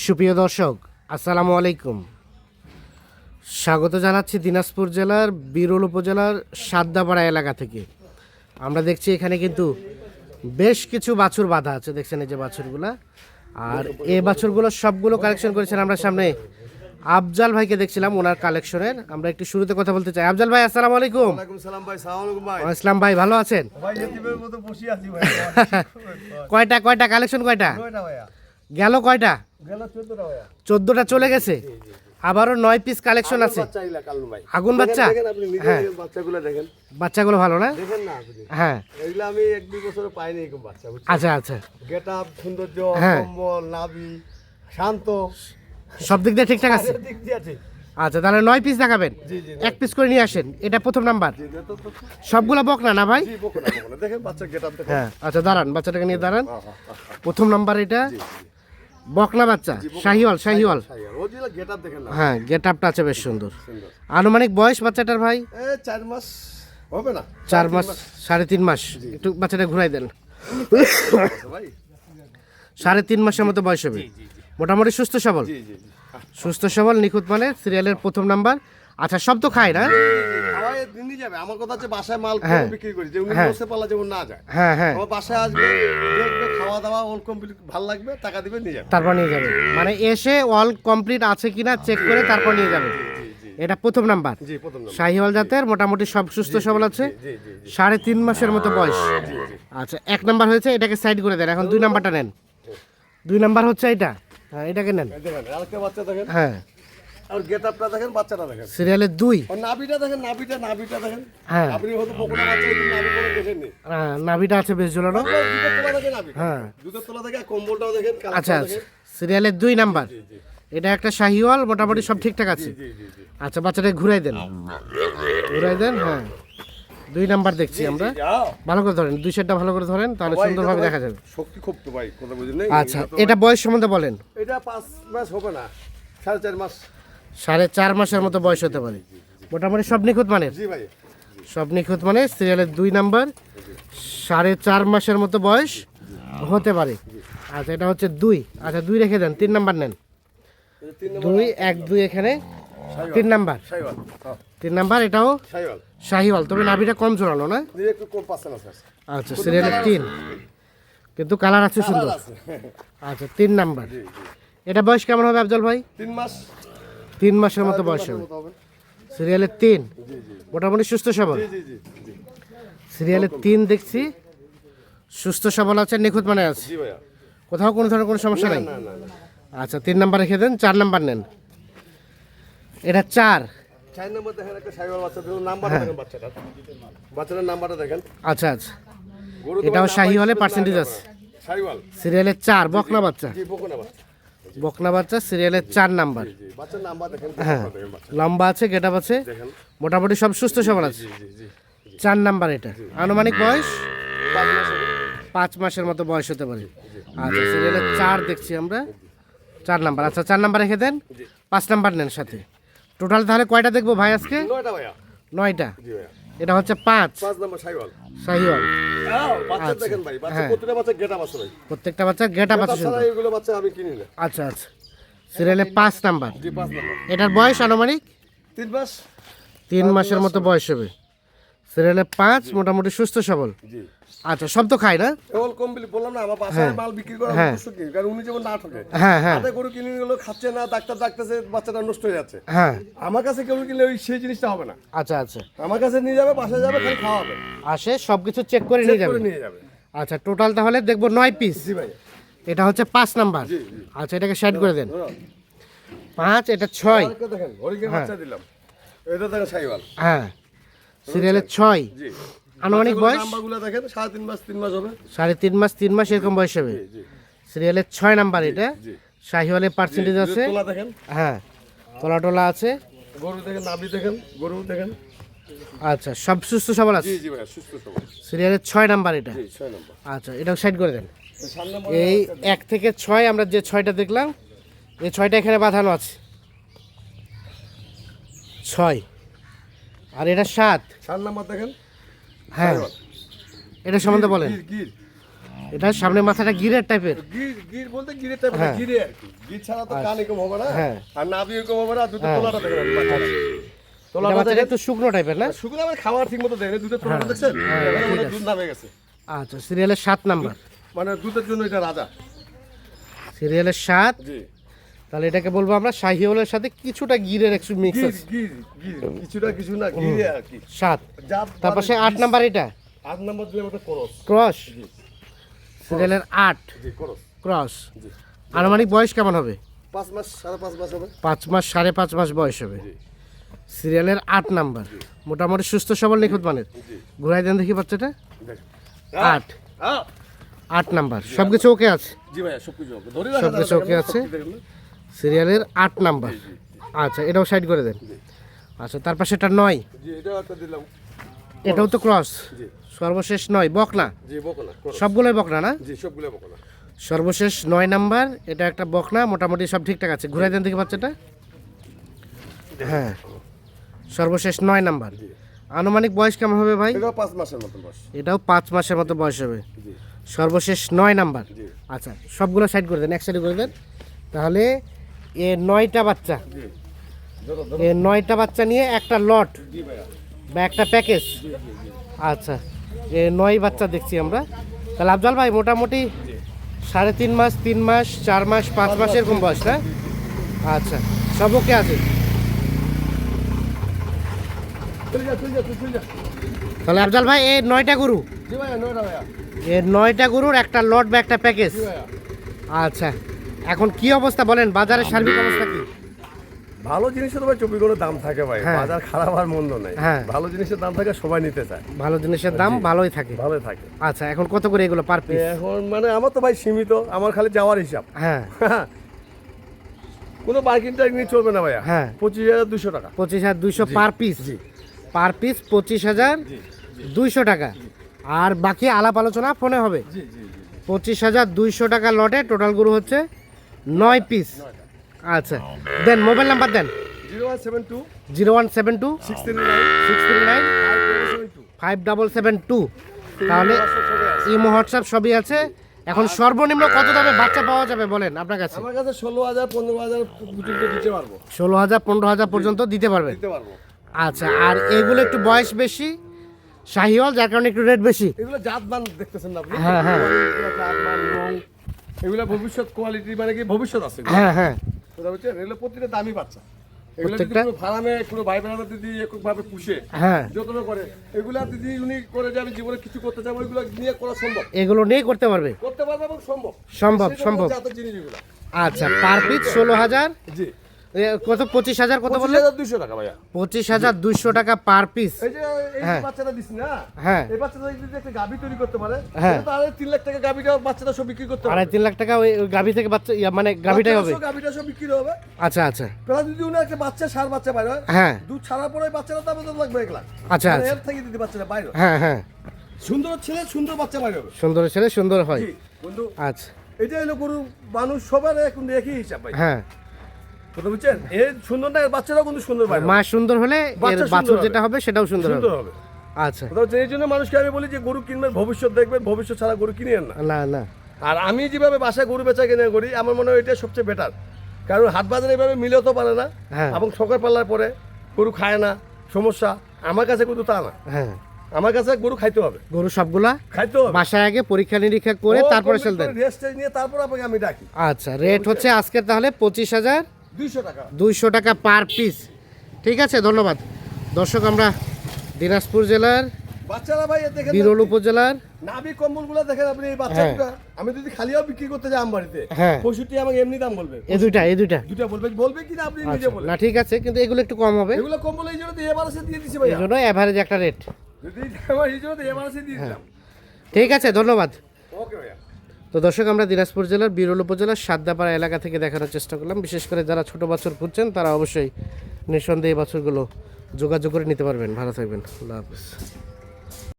সুপ্রিয় দর্শক, আসসালামু আলাইকুম। স্বাগত জানাচ্ছি দিনাজপুর জেলার বিরল উপজেলার সাদ্দাপাড়া এলাকা থেকে। আমরা দেখছি এখানে কিন্তু বেশ কিছু বাছুর বাঁধা আছে, দেখছেন এই যে বাছুরগুলা। আর এই বাছুরগুলো সবগুলো কালেকশন করেছেন আমরা সামনে আফজাল ভাইকে দেখছিলাম ওনার কালেকশনের। আমরা একটু শুরুতে কথা বলতে চাই। আফজাল ভাই, আসসালামু আলাইকুম। ওয়ালাইকুম সালাম ভাই। সালাম আলাইকুম ভাই। ইসলাম ভাই, ভালো আছেন? ভাই এতিমের মতো বসে আছি ভাই। কয়টা কালেকশন কয়টা কয়টা ভাইয়া? গেল? কয়টা গেল 14টা ভাইয়া। 14টা চলে গেছে। আবারও 9 পিস কালেকশন আছে। বাচ্চা ইলা কালু ভাই। আগুন বাচ্চা? দেখেন আপনি নিজে হ্যাঁ। বাচ্চাগুলো দেখেন। বাচ্চাগুলো ভালো না? দেখেন না আপনি। হ্যাঁ, এগুলা আমি 1-2 বছরে পাইনি এরকম বাচ্চা। আচ্ছা আচ্ছা, গেটআপ, সৌন্দর্য, হ্যাঁ। কম্বল, নাভি, শান্ত, সব দিক দিয়ে ঠিকঠাক আছে। দিক দিয়ে আছে। আচ্ছা, তাহলে 9 পিস দেখাবেন। জি জি। এক পিস করে নিয়ে আসেন। এটা প্রথম নাম্বার। জি তো সবগুলা বকনা না ভাই? জি বকনা বকনা। দেখেন বাচ্চা গেটআপ দেখেন। হ্যাঁ, আচ্ছা দাঁড়ান, বাচ্চাটাকে নিয়ে দাঁড়ান। হ্যাঁ হ্যাঁ। প্রথম নাম্বার এটা জি জি। বকনা বাচ্চা, শাহিওয়াল। শাইয়াল। ওজিলা গেটআপ দেখেন না। হ্যাঁ, গেট আপটা আছে বেশ সুন্দর। সুন্দর। আনুমানিক বয়স বাচ্চাটার ভাই? 4 মাস হবে না? 4 মাস, 3.5 মাস। একটু বাচ্চাটা ঘুরাই দেন। ভাই। 3.5 মাসের মতো বয়স হবে। মোটামুটি সুস্থ সবল। জি জি জি। সুস্থ সবল, নিখুঁত মানে সিরিয়ালের প্রথম নাম্বার। আচ্ছা, সব তো খায় না? খাওয়াই নিয়ে যাবে। আমার কথা হচ্ছে বাসায় মাল হ্যাঁ। বিক্রি করি, যে উনি হ্যাঁ। বসে পালা যেমন না যায়। হ্যাঁ হ্যাঁ, আমার বাসায় আসবে, দেখবে খাওয়া দাওয়া অল কমপ্লিট, ভালো লাগবে, টাকা দিবে, নিয়ে যাবে। তারপর নিয়ে যাবে। মানে এসে অল কমপ্লিট আছে কিনা চেক করে তারপর নিয়ে যাবে। এটা প্রথম নাম্বার। জি প্রথম নাম্বার। শাহিওয়াল জাতের, মোটামুটি সব সুস্থ সবল আছে। জি জি জি 3.5 মাসের মতো বয়স। আচ্ছা, 1 নাম্বার হয়েছে, এটাকে সাইড করে দেন। এখন 2 নাম্বারটা নেন। 2 নাম্বার হচ্ছে এটা। হ্যাঁ, এটাকে নেন। এই দেখেন আরেকটা বাচ্চা দেখেন। হ্যাঁ, আর গেটআপটা দেখেন, বাচ্চাটা দেখেন। সিরিয়ালের 2। আর নাভিটা দেখেন, নাভিটা দেখেন। হ্যাঁ, আপনি হয়তো বকুনা বাচ্চা একটু নাভি করে দেখেননি। নাভিটা আছে বেশ ঝোলানো। দুধের তোলা দেখেন নাভি। হ্যাঁ। দুধের তোলা দেখে কম্বলটাও দেখেন, আচ্ছা কালারটাও আচ্ছা, দেখেন। সিরিয়ালের 2 নাম্বার। জি জি এটা একটা শাহিওয়াল, মোটামুটি সব ঠিকঠাক আছে। জি জি জি। আচ্ছা, বাচ্চাটাকে ঘুরাই দেন। ঘুরাই দেন। হ্যাঁ, 2 নাম্বার দেখছি আমরা। যাও। ভালো করে ধরেন, 2 সেটটা ভালো করে ধরেন, তাহলে ভাই, সুন্দরভাবে এটা তো দেখা যাবে। শক্তি খুব তো ভাই, কথা বুঝলেন? আচ্ছা, এটা বয়স সম্বন্ধে বলেন। এটা 5 মাস হবে না, 4.5 মাস। 4.5 মাসের মতো বয়স হতে পারে। মোটামুটি সব নিখুঁত মানের। জি ভাই। সব নিখুঁত মানে সিরিয়ালের 2 নাম্বার, 4.5 মাসের মতো বয়স হতে পারে। আচ্ছা, এটা হচ্ছে 2। আচ্ছা, 2 রেখে দেন। 3 নাম্বার নেন। 2 1 2 এখানে 3 নাম্বার। শাইওয়াল। হ্যাঁ, 3 নাম্বার এটাও শাইওয়াল। শাহিওয়াল, তবে নাভিটা কম ঝোলানো না? দিয়ে একটু কম পাচ্ছেন আছে। আচ্ছা, সিরিয়ালের 3, কিন্তু কালার আছে সুন্দর। আচ্ছা, 3 নাম্বার। এটা বয়স কেমন হবে আফজল ভাই? 3 মাস। 3 মাসের মতো বয়স হবে। সিরিয়ালের 3, মোটামুটি সুস্থ সবল। জি জি জি জি। সিরিয়ালের 3 দেখছি, সুস্থ সবল আছে, নিখুঁত মানে আছে, জি ভাইয়া। কোথাও কোনো ধরনের কোনো সমস্যা নেই। না না না। আচ্ছা, 3 নাম্বার রেখে দেন। 4 নাম্বার নেন। এটা 4। 4 নম্বর দেখেন, একটা শাইওয়াল বাচ্চা, দেখুন নাম্বারটা দেখেন বাচ্চাটার। বাচ্চাটার নাম্বারটা দেখেন। আচ্ছা আচ্ছা, গরু তো এটাও ভাই শাহিওয়ালে নাম্বার পার্সেন্টেজ না, আছে। শাইওয়াল। সিরিয়ালের 4, বকনা বাচ্চা। জি বকুনা বাচ্চা। বকনা বাচ্চা, সিরিয়ালের 4 নাম্বার। জি বাচ্চার নাম্বার দেখেন, হ্যাঁ, দেখেন বাচ্চা লম্বা আছে, গেটআপ আছে, দেখেন। মোটামুটি সব সুস্থ সবল আছে। জি জি জি। 4 নাম্বার এটা। আনুমানিক বয়স 5 মাস হবে। 5 মাসের মতো বয়স হতে পারে। আচ্ছা, সিরিয়ালের 4 দেখছি আমরা। 4 নাম্বার। আচ্ছা, 4 নাম্বার রেখে দেন। 5 নাম্বার নেন সাথে। টোটাল তাহলে কয়টা দেখবো ভাই আজকে? 9টা ভাইয়া। 9টা। জি ভাইয়া। এটা হচ্ছে 5 5 নম্বর শাইওয়াল। শাহিওয়াল। বাচ্চা দেখেন ভাই, বাচ্চা প্রতিটা বাচ্চা গেটআপ আছে ভাই। প্রত্যেকটা বাচ্চা গেটআপ আছে তাছাড়া সুন্দর। এগুলো বাচ্চা আমি কিনি না। আচ্ছা আচ্ছা, সিরিয়ালে 5 নাম্বার। জি 5 নম্বর। এটার বয়স আনুমানিক 3 মাস। 3 মাসের মতো বয়স হবে। সিরিয়ালে 5, মোটামুটি সুস্থ সবল। জি। আচ্ছা, সব তো খায় না? কেবল কমপ্লিট বললাম না, আমার বাসায় মাল বিক্রি করা হ্যাঁ। উদ্দেশ্য কি? কারণ উনি যেমন না ঠকে। হ্যাঁ হ্যাঁ হাতে গরু কিনে গেলো, খাচ্ছে না, ডাক্তার ডাকতেছে, বাচ্চাটা নষ্ট হয়ে যাচ্ছে। হ্যাঁ। আমার কাছে কেউ কিনলে ওই সেই জিনিসটা হবে না। আচ্ছা আচ্ছা, আমার কাছে নিয়ে যাবে, বাসায় যাবে, খালি খাওয়াবে, আসে সব কিছু চেক করে নিয়ে যাবে। করে নিয়ে যাবে। আচ্ছা, টোটাল তাহলে দেখবো 9 পিস। জি ভাই। এটা হচ্ছে 5 নাম্বার। জি জি। আচ্ছা, এটাকে সাইড করে দেন। ধরো, 5, এটা 6। আরেকটা দেখেন, হরিকের বাচ্চা দিলাম। এটা দেখেন শাইওয়াল। হ্যাঁ, সিরিয়ালে 6। জি। আনুমানিক বয়স নাম্বারগুলো দেখেন, 3.5 মাস, 3 মাস হবে। 3.5 মাস, 3 মাস এরকম বয়স হবে। জি সিরিয়ালের 6 নাম্বার এটা। জি। শাহিওয়ালের পার্সেন্টেজ আছে। তোলা দেখেন, হ্যাঁ, তোলা টোলা আছে। গরু দেখেন, নাভি দেখেন, গরু দেখেন। আচ্ছা, সব সুস্থ সবল আছে। জি জি ভাই, সুস্থ সবল। সিরিয়ালের 6 নাম্বার এটা। জি 6 নম্বর। আচ্ছা, এটাও সাইড করে দেন। 7 নম্বর। এই 1 থেকে 6 আমরা যে 6টা দেখলাম, এই 6টা এখানে বাঁধানো আছে। 6, আর এটা 7। 7 নম্বর দেখেন। হ্যাঁ, এটা সম্বন্ধে বলেন। গির, গির। এটা সামনে মাথাটা গিরের টাইপের। গির বলতে গিরের টাইপের হ্যাঁ। গিরে আর কি। গির ছাড়া তো কান এরকম হবে না, হ্যাঁ। আর নাভি এরকম হবে না, দুটো হ্যাঁ। তোলাটা দেখেন বাচ্চাটা। এটা তোলাটা বাচ্চাটা দেখেন, একটু শুকনো টাইপের না? শুকনো মানে খাওয়ার ঠিক মতো দেয় না, দুধের তোলাটা দেখছেন? এখানে ঠিক মনে হয় আছে। দুধ নামে গেছে। আচ্ছা, সিরিয়ালের 7 নাম্বার। মানে দুধের জন্য এটা রাজা। সিরিয়ালের 7। জি। তাহলে এটাকে বলবো আমরা শাহিওয়ালের সাথে কিছুটা গিরের একটু মিক্স গির আছে। গির গির কিছুটা কিছু না, গিরে আর কি। 7। জাত তারপর সে 8 নাম্বার এটা 8 নম্বর দিলে ওটা ক্রস। ক্রস। জি সিরিয়ালের 8 জি ক্রস। ক্রস। জি। আনুমানিক বয়স কেমন হবে? 5 মাস 5.5 মাস হবে। 5 মাস 5.5 মাস বয়স হবে। জি। সিরিয়ালের 8 নাম্বার, মোটামুটি সুস্থ সবল নিখুঁত মানের। জি। ঘুরাই দেন দেখি বাচ্চাটা। দেখেন। 8 8 নাম্বার, সবকিছু ওকে আছে। জি ভাইয়া সবকিছু ওকে। ধরে সবকিছু ওকে আছে। সিরিয়ালের 8 নাম্বার। আচ্ছা, এটাও সাইড করে দেন। আচ্ছা, তার পাশে এটা 9। জি এটাও একটা দিলাম। এটাও তো ক্রস। জি সর্বশেষ 9 বকনা। জি বকনা ক্রস। সবগুলোই বকনা না? জি সবগুলো বকনা। সর্বশেষ 9 নাম্বার, এটা একটা বকনা, মোটামুটি সব ঠিকঠাক আছে। ঘুরাই দেন দেখি বাচ্চাটা। হ্যাঁ, সর্বশেষ 9 নাম্বার। আনুমানিক বয়স কেমন হবে ভাই? এটাও 5 মাসের মতো বয়স। এটাও 5 মাসের মতো বয়স হবে। জি সর্বশেষ 9 নাম্বার। জি আচ্ছা, সবগুলো সাইড করে দেন, এক সাইড করে দেন। তাহলে এ 9টা বাচ্চা, জি ধরো ধরো। এ 9টা বাচ্চা নিয়ে একটা লট জি ভাইয়া। বা একটা প্যাকেজ। আচ্ছা, এ 9 বাচ্চা দেখছি আমরা। তাহলে আফজাল ভাই মোটামুটি 3.5 মাস, 3 মাস, 4 মাস, 5 মাস এরকম বয়স না? আচ্ছা, সব ওকে আছে। চলে যা চলে যা চলে যা। তাহলে আফজাল ভাই এই 9টা গরু, জি ভাইয়া নয়টা ভাইয়া। এর 9টা গরুর একটা লট বা একটা প্যাকেজ। জি ভাইয়া। আচ্ছা, এখন কি অবস্থা বলেন, বাজারের সার্বিক অবস্থা কি? ভালো জিনিসের তো ভাই চব্বিশ দাম থাকে ভাই, হ্যাঁ। বাজার খারাপ আর মন্দ নাই। হ্যাঁ। ভালো জিনিসের দাম থাকে, সবাই নিতে চায়, ভালো জিনিসের দাম ভালোই থাকে। ভালো থাকে। আচ্ছা, এখন কত করে এগুলো পার পিস? এখন মানে আমার তো ভাই সীমিত, আমার খালি যাওয়ার হিসাব। হ্যাঁ কোনো বার্গিন টার্গিন চলবে না ভাইয়া। হ্যাঁ। 25,200 টাকা। 25,200 পার পিস। জি পার পিস 25,200 টাকা। আর বাকি আলাপ আলোচনা ফোনে হবে। জি জি জি 25,200 টাকা লটে টোটাল গরু হচ্ছে 9 পিস। আচ্ছা, দেন মোবাইল নাম্বার দেন। 0172 0172 639 639 5772। তাহলে ইমো হোয়াটসঅ্যাপ সবই আছে। এখন সর্বনিম্ন কত দামে বাচ্চা পাওয়া যাবে বলেন আপনার কাছে? আমার কাছে 16,000 15,000 পর্যন্ত দিতে পারবো। 16,000 15,000 পর্যন্ত দিতে পারবে। দিতে পারবো। আচ্ছা, আর এগুলো একটু বয়স বেশি, শাহিওয়াল, যার কারণে একটু রেট বেশি। এগুলো জাতমান দেখতেছেন না আপনি? হ্যাঁ, হ্যাঁ। এগুলো জাতমান রং, এগুলো ভবিষ্যৎ কোয়ালিটি, মানে কি ভবিষ্যৎ আছে এগুলো। হ্যাঁ হ্যাঁ কথা বলছেন, এগুলো প্রতিটা দামি বাচ্চা। এগুলো যদি প্রত্যেকটা? কোনো ফার্মে কোনো ভাই বোনেরা যদি এককভাবে পুষে হ্যাঁ, যত্ন করে, এগুলা যদি উনি করে যে আমি জীবনে কিছু করতে চাই, ওইগুলো নিয়ে করা সম্ভব, এগুলো নিয়ে করতে পারবে। করতে পারবে এবং সম্ভব। সম্ভব, সেই জন্য সম্ভব। জাতের জিনিস এগুলো। আচ্ছা, পার পিস 16,000। জি কত? 25,000 কত বললেন? 25,200 টাকা ভাইয়া। 25,200 টাকা পার পিস। এই যে এই হ্যাঁ। যে বাচ্চাটা দিছি না, হ্যাঁ। এই বাচ্চাটা যদি একটা গাভী তৈরি করতে পারে, হ্যাঁ। তাহলে তো আরে 3 লাখ টাকা গাভীটা বাচ্চাটা সব বিক্রি করতে পারে। 2.5-3 লাখ টাকা ওই গাভী থেকে বাচ্চা মানে গাভীটাই হবে। গাভীটা সব বিক্রি হবে। আচ্ছা আচ্ছা প্লাস যদি উনি একটা বাচ্চা সার বাচ্চা বাইরে হয়, হ্যাঁ দুধ ছাড়ার পরে বাচ্চাটা দাম তো লাগবে 1 লাখ। আচ্ছা মানে আচ্ছা এর থেকে যদি বাচ্চাটা বাইরে হয়, হ্যাঁ হ্যাঁ, সুন্দর ছেলে সুন্দর বাচ্চা বাইরে হবে। সুন্দর ছেলে সুন্দর হয়। জি, বন্ধু আচ্ছা, এটা হলো গরু মানুষ সবার এখন একই হিসাব ভাই। হ্যাঁ, কথা বুঝছেন, এর সুন্দর না, এর বাচ্চাটাও কিন্তু সুন্দর বাইরে হবে। মা সুন্দর হলে এর বাচ্চা সুন্দর বাছুর হবে। যেটা হবে সেটাও সুন্দর সুন্দর হবে। হবে। আচ্ছা, কথা হচ্ছে, এই জন্য মানুষকে আমি বলি যে গরু কিনবেন, ভবিষ্যৎ দেখবেন, ভবিষ্যৎ ছাড়া গরু কিনেন না। না না, আর আমি যেভাবে বাসায় গরু বেচা কেনা করি, আমার মনে হয় এটা সবচেয়ে বেটার। কারণ হাট বাজারে এভাবে মিলেও তো পারে না, হ্যাঁ। এবং সকাল পাল্লার পরে গরু খায় না, সমস্যা। আমার কাছে কিন্তু তা না, হ্যাঁ, আমার কাছে গরু খাইতে হবে, গরু সবগুলা খাইতে হবে। বাসায় আগে পরীক্ষা নিরীক্ষা করে তারপরে সেল দেন। রেস্ট নিয়ে তারপর আপনাকে আমি ডাকি। আচ্ছা, রেট হচ্ছে আজকের তাহলে 25,200 200 টাকা। টাকা পার পিস। ঠিক আছে, ধন্যবাদ দর্শক। আমরা দিনাজপুর জেলার বাচ্চারা ভাই দেখেন, বিরল উপজেলার নাভি কম্বলগুলো দেখেন আপনি, এই বাচ্চাগুলো আমি যদি খালিও বিক্রি করতে যাই আমবাড়িতে, হ্যাঁ। 65 আমাকে এমনি দাম বলবে। এই দুইটা দুটা বলবে কি না আপনি নিজে আচ্ছা, বলেন। না ঠিক আছে, কিন্তু এগুলো একটু কম হবে। এগুলো কম্বল এই জন্য দিয়ে এবারে দিয়ে দিছি এই ভাইয়া, জন্য অ্যাভারেজ একটা রেট। যদি আমার এই জন্য এবারে দিয়ে দিলাম। ঠিক আছে, ধন্যবাদ। ওকে ভাইয়া। তো দর্শক, আমরা দিনাজপুর জেলার বিরল উপজেলার সাদ্দাপাড়া এলাকা থেকে দেখানোর চেষ্টা করলাম। বিশেষ করে যারা ছোট বাছুর খুঁজছেন তারা অবশ্যই নিঃসন্দেহে এই বাছুরগুলো যোগাযোগ করে নিতে পারবেন। ভালো থাকবেন, আল্লাহ হাফেজ।